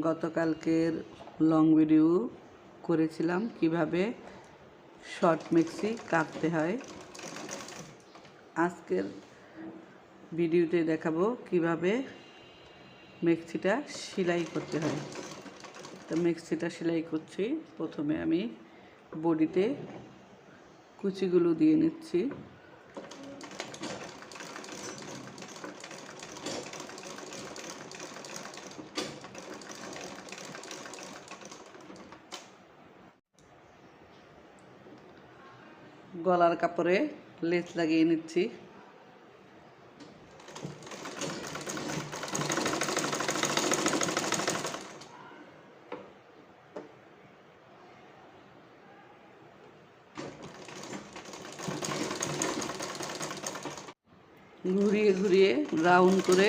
গতকালকের long video করেছিলাম কিভাবে শর্ট মেক্সি কাটতে হয়। আজকের ভিডিওতে দেখাবো কিভাবে মেক্সিটা সেলাই করতে হয়। তো মেক্সিটা সেলাই করছি। প্রথমে আমি বডিতে কুচিগুলো দিয়ে নিচ্ছি। গলার কাপড়ে লেস লাগিয়ে নিচ্ছি। ঘুরিয়ে ঘুরিয়ে রাউন্ড করে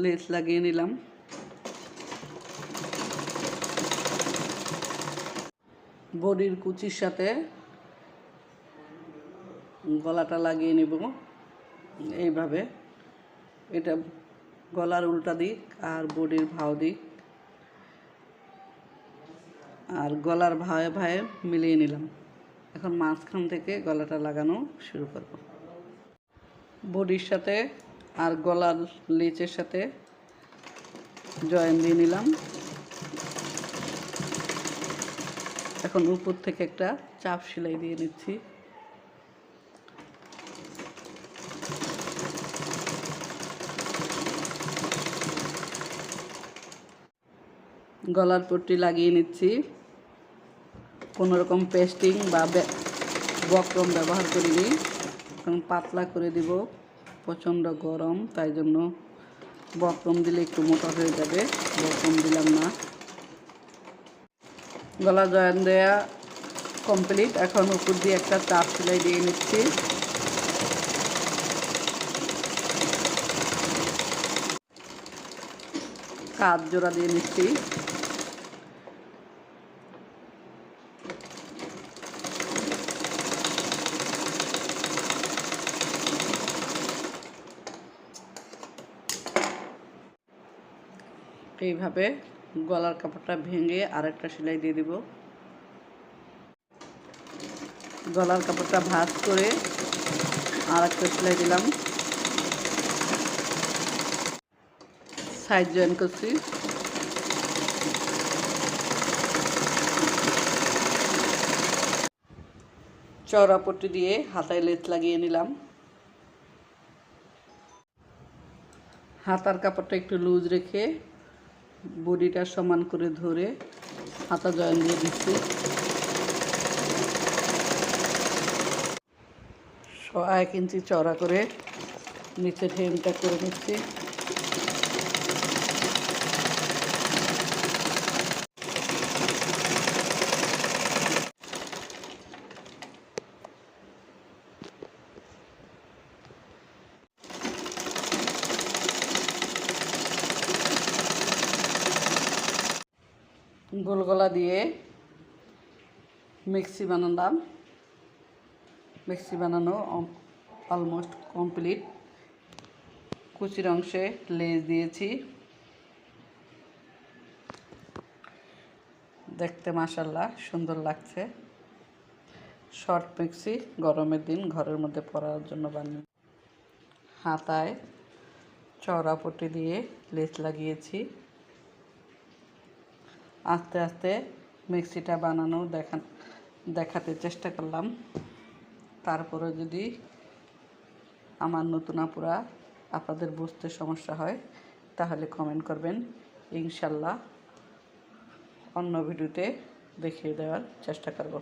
লেস লাগিয়ে নিলাম। বডির কুচির সাথে গলাটা লাগিয়ে নেব এইভাবে। এটা গলার উল্টা দিক আর বডির ভাও দিক, আর গলার ভায়ে ভায়ে মিলিয়ে নিলাম। এখন মাঝখান থেকে গলাটা লাগানো শুরু করব। বডির সাথে আর গলার লেচের সাথে জয়েন দিয়ে নিলাম। এখন উপর থেকে একটা চাপ সেলাই দিয়ে নিচ্ছি। গলার পট্টি লাগিয়ে নিচ্ছি। কোনো রকম পেস্টিং বা বক্রম ব্যবহার করিনি, এখন পাতলা করে দিব। প্রচণ্ড গরম, তাই জন্য বক্রম দিলে একটু মোটা হয়ে যাবে, বক্রম দিলাম না। গলা জয়েন দেয়া কমপ্লিট। এখন উপর দিয়ে একটা চাপ সেলাই দিয়ে নিচ্ছি। কাঁধ জোড়া দিয়ে নিচ্ছি। এইভাবে গলার কাপড়টা ভেঙে আরেকটা সেলাই দিয়ে দিব। গলার কাপড়টা ভাঁজ করে আরেকটা সেলাই দিলাম। সাইড জয়েন করছি। চওড়া পট্টি দিয়ে হাতায় লেস লাগিয়ে নিলাম। হাতার কাপড়টা একটু লুজ রেখে বডিটা সমান করে ধরে হাতা জয়েন দিয়ে দিচ্ছি। 1 ইঞ্চি চওড়া করে নিচের হেমটা করে নিচ্ছি। গোল গলা দিয়ে মেক্সি বানালাম। মেক্সি বানানো অলমোস্ট কমপ্লিট। কুচির অংশে লেস দিয়েছি। দেখতে মাশাআল্লাহ সুন্দর লাগছে। শর্ট মেক্সি গরমের দিন ঘরের মধ্যে পরার জন্য বানিয়ে হাতায় চওড়া পট্টি দিয়ে লেস লাগিয়েছি। আস্তে আস্তে মেক্সিটা বানানো দেখাতে চেষ্টা করলাম। তারপরে যদি আমার নতুন আপুরা আপনাদের বুঝতে সমস্যা হয় তাহলে কমেন্ট করবেন, ইনশাল্লাহ অন্য ভিডিওতে দেখিয়ে দেওয়ার চেষ্টা করব।